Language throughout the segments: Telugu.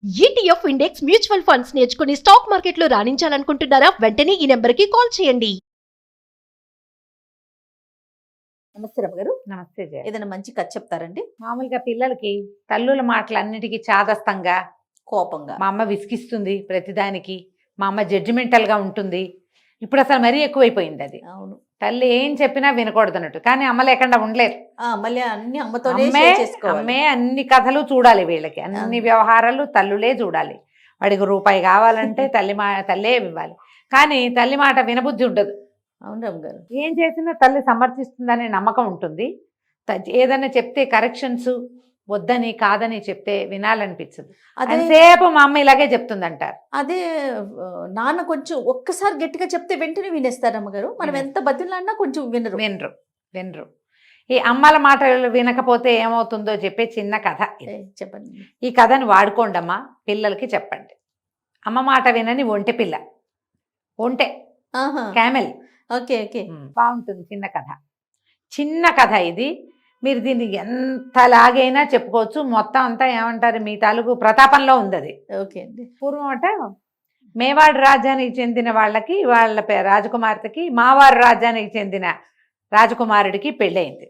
ఈటీఎఫ్ ఇండెక్స్ మ్యూచువల్ ఫండ్స్ నేర్చుకుని స్టాక్ మార్కెట్లో రాణించాలనుకుంటున్నారా? వెంటనే ఈ నెంబర్కి కాల్ చేయండి. నమస్తే రమ్మ గారు. నమస్తే జయ. ఏదైనా మంచి కథ చెప్తారండి? మామూలుగా పిల్లలకి తల్లుల మాటలన్నిటికీ చాదస్తంగా కోపంగా. మా అమ్మ విసిగిస్తుంది ప్రతిదానికి, మా అమ్మ జడ్జిమెంటల్ గా ఉంటుంది. ఇప్పుడు అసలు మరీ ఎక్కువైపోయింది అది. అవును. తల్లి ఏం చెప్పినా వినకూడదు అన్నట్టు. కానీ అమ్మ లేకుండా ఉండలేరు. మళ్ళీ అన్ని అమ్మతోనే అమ్మే షేర్ చేసుకోవాలి. అమ్మే అన్ని కథలు చూడాలి, వీళ్ళకి అన్ని వ్యవహారాలు తల్లులే చూడాలి. వాడికి రూపాయి కావాలంటే తల్లే ఇవ్వాలి. కానీ తల్లి మాట వినబుద్ధి ఉండదు. అవును రమ్మ గారు. ఏం చేసినా తల్లి సమర్థిస్తుందనే నమ్మకం ఉంటుంది. ఏదైనా చెప్తే కరెక్షన్స్ వద్దని కాదని చెప్తే వినాలనిపించదు. అంతసేపు మా అమ్మ ఇలాగే చెప్తుంది అంటారు. అదే నాన్న కొంచెం ఒక్కసారి గట్టిగా చెప్తే వెంటనే వినేస్తారు అమ్మగారు. మనం ఎంత బతిలాడినా కొంచెం వినరు. వినరు వినరు. ఈ అమ్మల మాటలు వినకపోతే ఏమవుతుందో చెప్పే చిన్న కథ ఇది. చెప్పండి. ఈ కథని వాడుకోండమ్మా, పిల్లలకి చెప్పండి. అమ్మ మాట వినని ఒంటె పిల్ల, ఒంటె క్యామెల్. Okay okay. బాగుంటుంది చిన్న కథ. చిన్న కథ ఇది. మీరు దీన్ని ఎంతలాగైనా చెప్పుకోవచ్చు. మొత్తం అంతా ఏమంటారు, మీ తాలూకు ప్రతాపంలో ఉంది అది. ఓకే అండి. పూర్వం అట మేవాడు రాజ్యానికి చెందిన వాళ్ళకి, వాళ్ళ రాజకుమార్తెకి మావారు రాజ్యానికి చెందిన రాజకుమారుడికి పెళ్ళయింది.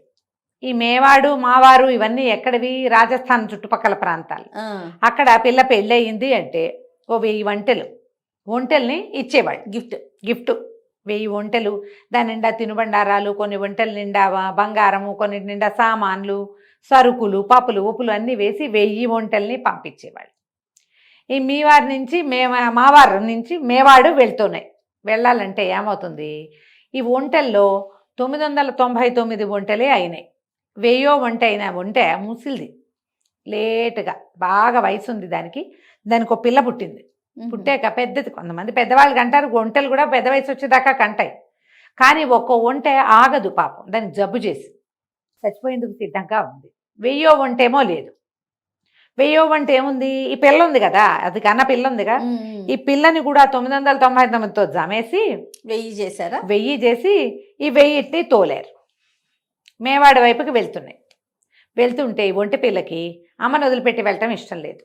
ఈ మేవాడు మావారు ఇవన్నీ ఎక్కడివి? రాజస్థాన్ చుట్టుపక్కల ప్రాంతాలు. అక్కడ పిల్ల పెళ్ళయింది అంటే ఓ 1000 ఒంటెల్ని ఇచ్చేవాళ్ళు గిఫ్ట్ 1000 ఒంటెలు. దాని నిండా తినుబండారాలు, కొన్ని ఒంటెల నిండా బంగారము, కొన్ని నిండా సామాన్లు, సరుకులు, పప్పులు ఉప్పులు అన్నీ వేసి 1000 ఒంటెల్ని పంపించేవాళ్ళు. ఈ మీవారి నుంచి మావారు నుంచి మేవాడు వెళ్ళాలంటే ఏమవుతుంది, ఈ ఒంటెల్లో 999 ఒంటెలే అయినాయి. 1000వ ఒంటె అయిన ఒంటె ముసిలిది, లేటుగా బాగా వయసు ఉంది దానికి ఒక పిల్ల పుట్టింది. పుట్టాక పెద్దది. కొంతమంది పెద్దవాళ్ళకి అంటారు ఒంటెలు కూడా పెద్ద వయసు వచ్చేదాకా కంటాయి. కానీ ఒక్కో ఒంటె ఆగదు పాపం, దానికి జబ్బు చేసి చచ్చిపోయేందుకు సిద్ధంగా ఉంది. 1000వ ఒంటేమో లేదు. 1000వ ఒంటె ఏముంది, ఈ పిల్ల ఉంది కదా, అది కన్న పిల్ల ఉందిగా, ఈ పిల్లని కూడా 999తో జమేసి 1000 చేశారా? 1000 చేసి ఈ 1000ని తోలేరు. మేవాడి వైపుకి వెళ్తుంటే ఈ ఒంటె పిల్లకి అమ్మను వదిలిపెట్టి వెళ్ళటం ఇష్టం లేదు.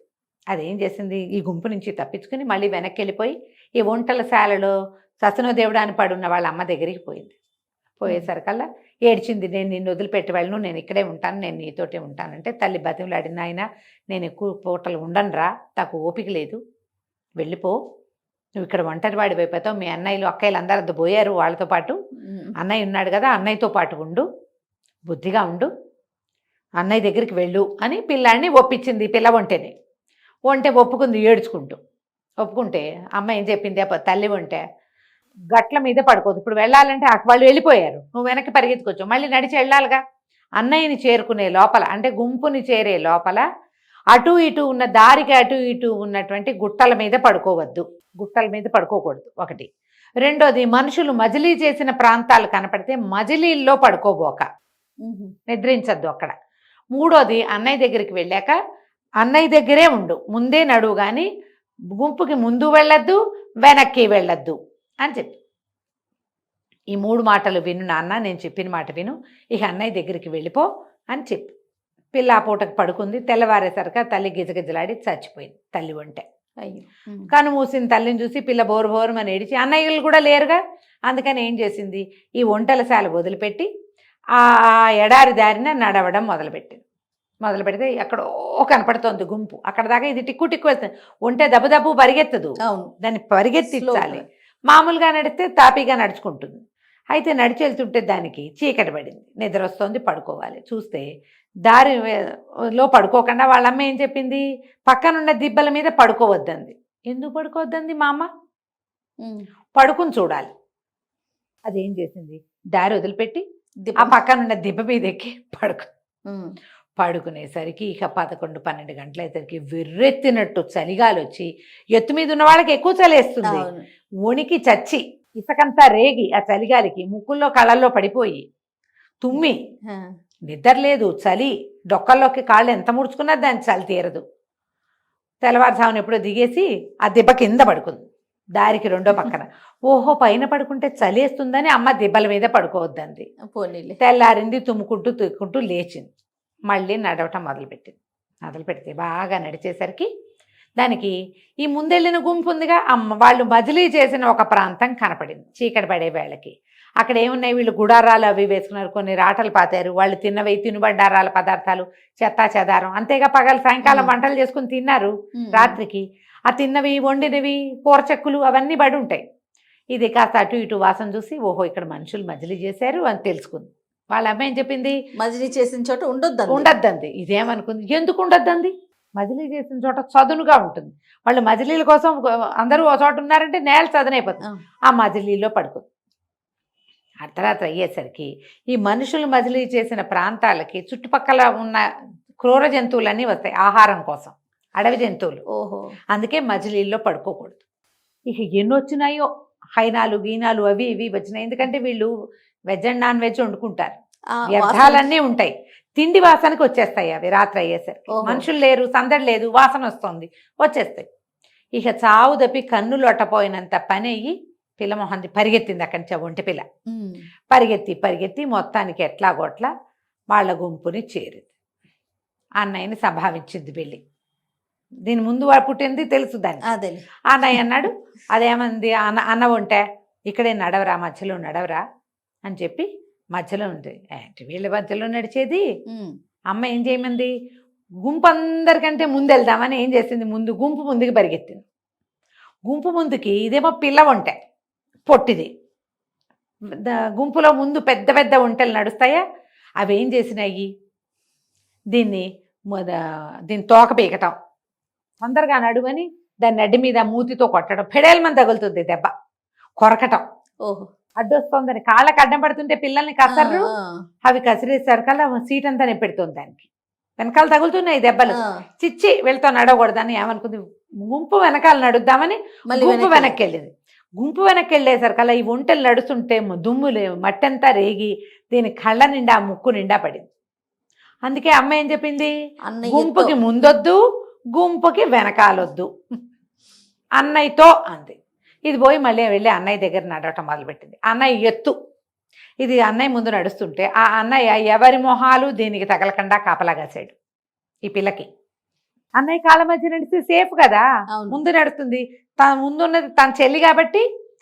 అదేం చేసింది, ఈ గుంపు నుంచి తప్పించుకుని మళ్ళీ వెనక్కి వెళ్ళిపోయి ఈ ఒంటల శాలలో ససనోదేవుడు అని పడున్న వాళ్ళ అమ్మ దగ్గరికి పోయింది. పోయేసరికల్లా ఏడ్చింది, నేను నిన్ను వదిలిపెట్టి వెళ్ళను, నేను ఇక్కడే ఉంటాను, నేను నీతోటే ఉంటానంటే తల్లి బతిమలాడిన, ఆయన నేను ఎక్కువ పూటలు ఉండనురా, నాకు ఓపిక లేదు, వెళ్ళిపో, నువ్వు ఇక్కడ ఒంటరి వాడి అయిపోతావు, మీ అన్నయ్యలు అక్కయ్యలు అందరూ అంత పోయారు, వాళ్ళతో పాటు అన్నయ్య ఉన్నాడు కదా, అన్నయ్యతో పాటు ఉండు, బుద్ధిగా ఉండు, అన్నయ్య దగ్గరికి వెళ్ళు అని పిల్లాడిని ఒప్పించింది. పిల్ల ఒంటె ఒప్పుకుంది ఏడ్చుకుంటూ. ఒప్పుకుంటే అమ్మ ఏం చెప్పింది, తల్లి ఒంటె గట్ల మీద పడుకోదు. ఇప్పుడు వెళ్ళాలంటే వాళ్ళు వెళ్ళిపోయారు, నువ్వు వెనక్కి పరిగెత్తుకోవచ్చు, మళ్ళీ నడిచి వెళ్ళాలిగా. అన్నయ్యని చేరుకునే లోపల, అంటే గుంపుని చేరే లోపల అటు ఇటు ఉన్న దారికి అటు ఇటు ఉన్నటువంటి గుట్టల మీద పడుకోవద్దు, గుట్టల మీద పడుకోకూడదు ఒకటి. రెండోది, మనుషులు మజిలీ చేసిన ప్రాంతాలు కనపడితే మజిలీల్లో పడుకోబోక, నిద్రించద్దు అక్కడ. మూడోది, అన్నయ్య దగ్గరికి వెళ్ళాక అన్నయ్య దగ్గరే ఉండు, ముందే నడువు, కానీ గుంపుకి ముందు వెళ్ళొద్దు, వెనక్కి వెళ్ళొద్దు అని చెప్పి. ఈ 3 మాటలు విను నాన్న, నేను చెప్పిన మాట విను, ఇక అన్నయ్య దగ్గరికి వెళ్ళిపో అని చెప్పి పిల్ల ఆ పూటకు పడుకుంది. తెల్లవారేసరిక తల్లి గిజగిజలాడి చచ్చిపోయింది. తల్లి ఒంటె. అయ్యో. కను మూసిన తల్లిని చూసి పిల్ల బోరుమని ఏడిచి, అన్నయ్యలు కూడా లేరుగా, అందుకని ఏం చేసింది, ఈ ఒంటెల శాల వదిలిపెట్టి ఆ ఎడారి దారిన నడవడం మొదలుపెడితే ఎక్కడో కనపడుతోంది గుంపు. అక్కడ దాకా ఇది టిక్కు వెళ్తుంది. ఒంటె దబ్బు పరిగెత్తదు, దాన్ని పరిగెత్తించాలి. మామూలుగా నడిస్తే తాపీగా నడుచుకుంటుంది. అయితే నడిచి వెళ్తుంటే దానికి చీకటి పడింది, నిద్ర వస్తుంది, పడుకోవాలి. చూస్తే దారిలో పడుకోకుండా వాళ్ళమ్మ ఏం చెప్పింది, పక్కనున్న దిబ్బల మీద పడుకోవద్దంది. ఎందుకు పడుకోవద్దంది మా అమ్మ? పడుకుని చూడాలి. అదేం చేసింది, దారి వదిలిపెట్టి ఆ పక్కనున్న దిబ్బ మీద ఎక్కి పడుకునేసరికి ఇక 11-12 గంటల అయ్యేసరికి విర్రెత్తినట్టు చలిగాలి వచ్చి, ఎత్తు మీద ఉన్న వాళ్ళకి ఎక్కువ చలేస్తుంది, వణికి చచ్చి ఇసకంతా రేగి ఆ చలిగాలికి ముక్కుల్లో కళ్ళల్లో పడిపోయి తుమ్మి, నిద్ర లేదు, చలి, డొక్కల్లోకి కాళ్ళు ఎంత ముడుచుకున్నా దాన్ని చలి తీరదు. తెల్లవారుజామున ఎప్పుడో దిగేసి ఆ దిబ్బ కింద పడుకుంది, దారికి రెండో పక్కన. ఓహో, పైన పడుకుంటే చలేస్తుందని అమ్మ దిబ్బల మీద పడుకోవద్దంది. తెల్లారింది, తుమ్ముకుంటూ లేచింది, మళ్ళీ నడవటం మొదలుపెట్టింది. మొదలుపెడితే బాగా నడిచేసరికి దానికి ఈ ముందెళ్ళిన గుంపు ఉందిగా, వాళ్ళు బదిలీ చేసిన ఒక ప్రాంతం కనపడింది చీకటి పడే వేళకి. అక్కడ ఏమున్నాయి, వీళ్ళు గుడారాలు అవి వేసుకున్నారు, కొన్ని రాటలు పాతారు, వాళ్ళు తిన్నవి తినుబండారాల పదార్థాలు, చెత్తా చెదారం, అంతేగా పగలు సాయంకాలం వంటలు చేసుకుని తిన్నారు రాత్రికి. ఆ తిన్నవి వండినవి కూరచెక్కులు అవన్నీ పడి ఉంటాయి. ఇది కాస్త అటు ఇటు వాసన చూసి ఓహో ఇక్కడ మనుషులు మజిలీ చేశారు అని తెలుసుకుంది. వాళ్ళ అమ్మాయి ఏం చెప్పింది, మజిలీ చేసిన చోట ఉండొద్దంది. ఇదేమనుకుంది, ఎందుకు ఉండొద్దంది, మజిలీ చేసిన చోట చదునుగా ఉంటుంది. వాళ్ళు మజిలీల కోసం అందరూ ఒక చోట ఉన్నారంటే నేల చదునైపోతుంది. ఆ మజిలీలో పడుకుంది. అర్ధరాత్రి అయ్యేసరికి ఈ మనుషులు మజిలీ చేసిన ప్రాంతాలకి చుట్టుపక్కల ఉన్న క్రూర జంతువులన్నీ వస్తాయి ఆహారం కోసం, అడవి జంతువులు. ఓహో, అందుకే అందుకే మజిలీల్లో పడుకోకూడదు. ఇక ఎన్ని వచ్చినాయో హైనాలు గీనాలు అవి ఇవి వచ్చినాయి. ఎందుకంటే వీళ్ళు వెజ్ అండ్ నాన్ వెజ్ వండుకుంటారు, వ్యర్థాలన్నీ ఉంటాయి. తిండి వాసనకి వచ్చేస్తాయి అవి రాత్రి అయ్యేసరికి. మనుషులు లేరు, సందడి లేదు, వాసన వస్తుంది, వచ్చేస్తాయి. ఇక చావు తప్పి కన్నులు అట్టపోయినంత పని అయ్యి పిల్లమొహంది పరిగెత్తింది అక్కడి నుంచి. ఒంటి పిల్ల పరిగెత్తి మొత్తానికి ఎట్లాగోట్లా వాళ్ళ గుంపుని చేరింది. అన్నయ్యని సంభావించింది వెళ్ళి. దీని ముందు వాడు పుట్టింది తెలుసు దాన్ని. అన్నయ్య అన్నాడు, అదేమంది అన్న ఉంటే ఇక్కడే నడవరా, మధ్యలో నడవరా అని చెప్పి మధ్యలో ఉంది. వీళ్ళ మధ్యలో నడిచేది. అమ్మ ఏం చేయమంది, గుంపు అందరికంటే ముందు వెళ్దామని ఏం చేసింది, గుంపు ముందుకు పరిగెత్తింది. గుంపు ముందుకి ఇదేమో పిల్ల ఒంటె పొట్టిది. గుంపులో ముందు పెద్ద పెద్ద ఒంటెలు నడుస్తాయా, అవి ఏం చేసినాయి, దీన్ని తోక పీకటం, తొందరగా నడువని దాన్ని అడ్డి మీద మూతితో కొట్టడం, పెడేలమని తగులుతుంది దెబ్బ, కొరకటం. ఓహో, అడ్డొస్తుందని కాళ్ళకి అడ్డం పడుతుంటే పిల్లల్ని కసర్రు, అవి కసిరేసారు కల్లా సీట్ అంతా నిప్పెడుతుంది దానికి. వెనకాల తగులుతున్నాయి దెబ్బలు. చిచ్చి వీళ్ళతో నడవకూడదని ఏమనుకుంది, గుంపు వెనకాల నడుద్దామని గుంపు వెనక్కి వెళ్ళింది. గుంపు వెనక్కి వెళ్ళేసరికల్లా ఈ ఒంటెలు నడుస్తుంటే దుమ్ములు మట్టంతా రేగి దీని కళ్ళ నిండా ముక్కు నిండా పడింది. అందుకే అమ్మ ఏం చెప్పింది, గుంపుకి ముందొద్దు, గుంపుకి వెనకాలొద్దు, అన్నయ్యతో అంది. ఇది పోయి మళ్ళీ వెళ్ళి అన్నయ్య దగ్గర నడవటం మొదలుపెట్టింది. అన్నయ్య ఎత్తు, ఇది అన్నయ్య ముందు నడుస్తుంటే ఆ అన్నయ్య ఎవరి మొహాలు దీనికి తగలకుండా కాపలాగాసాడు ఈ పిల్లకి. అన్నయ్య కాళ్ళ మధ్య నడిస్తే సేఫ్ కదా, ముందు నడుస్తుంది. తన ముందున్నది తన చెల్లి కాబట్టి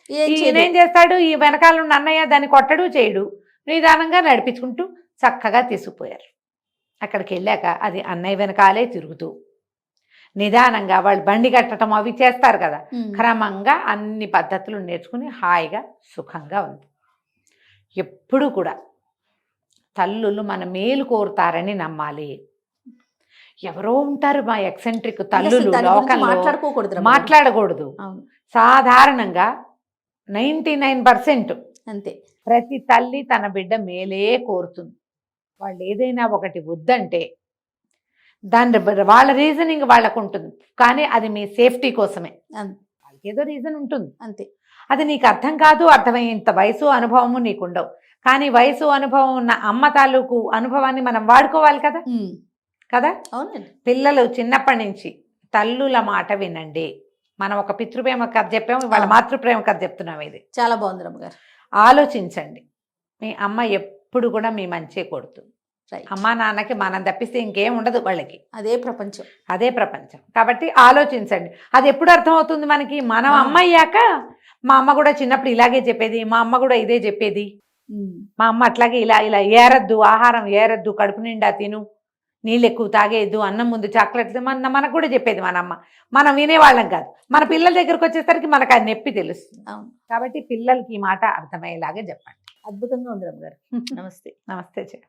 ఈయనేం చేస్తాడు, ఈ వెనకాల ఉన్న అన్నయ్య దాన్ని కొట్టడు చేయడు, నిదానంగా నడిపించుకుంటూ చక్కగా తీసుకుపోయారు. అక్కడికి వెళ్ళాక అది అన్నయ్య వెనకాలే తిరుగుతూ నిదానంగా వాళ్ళు బండి కట్టడం అవి చేస్తారు కదా, క్రమంగా అన్ని పద్ధతులు నేర్చుకుని హాయిగా సుఖంగా ఉంది. ఎప్పుడు కూడా తల్లులు మన మేలు కోరుతారని నమ్మాలి. ఎవరో ఉంటారు మా ఎక్సెంట్రిక్ తల్లులు, మాట్లాడకూడదు. సాధారణంగా 99% అంతే, ప్రతి తల్లి తన బిడ్డ మేలే కోరుతుంది. వాళ్ళు ఏదైనా ఒకటి వద్దంటే దాని వాళ్ళ రీజనింగ్ వాళ్ళకు ఉంటుంది, కానీ అది మీ సేఫ్టీ కోసమే. వాళ్ళకి ఏదో రీజన్ ఉంటుంది అంతే. అది నీకు అర్థం కాదు, అర్థమయ్యేంత వయసు అనుభవము నీకు ఉండవు. కానీ వయసు అనుభవం ఉన్న అమ్మ తాలూకు అనుభవాన్ని మనం వాడుకోవాలి కదా కదా. అవునండి, పిల్లలు చిన్నప్పటి నుంచి తల్లుల మాట వినండి. మనం ఒక పితృప్రేమ కథ చెప్పాము, వాళ్ళ మాతృప్రేమ కథ చెప్తున్నాం. ఇది చాలా బాగుంది రమ్మగారు. ఆలోచించండి, మీ అమ్మ ఎప్పుడు కూడా మీ మంచే కొడుతుంది. అమ్మా నాన్నకి మనం తప్పిస్తే ఇంకేం ఉండదు వాళ్ళకి, అదే ప్రపంచం. కాబట్టి ఆలోచించండి. అది ఎప్పుడు అర్థమవుతుంది మనకి, మనం అమ్మ అయ్యాక. మా అమ్మ కూడా చిన్నప్పుడు ఇలాగే చెప్పేది, మా అమ్మ కూడా ఇదే చెప్పేది. మా అమ్మ అట్లాగే ఇలా ఏరద్దు, ఆహారం ఏరద్దు, కడుపు నిండా తిను, నీళ్ళు ఎక్కువ తాగేద్దు, అన్నం ముందు చాక్లెట్లు, మనకు కూడా చెప్పేది మన అమ్మ. మనం వినేవాళ్ళం కాదు. మన పిల్లల దగ్గరకు వచ్చేసరికి మనకు ఆ నొప్పి తెలుస్తుంది. కాబట్టి పిల్లలకి ఈ మాట అర్థమయ్యేలాగే చెప్పండి. అద్భుతంగా ఉంది రమ్మగారు. నమస్తే. నమస్తే.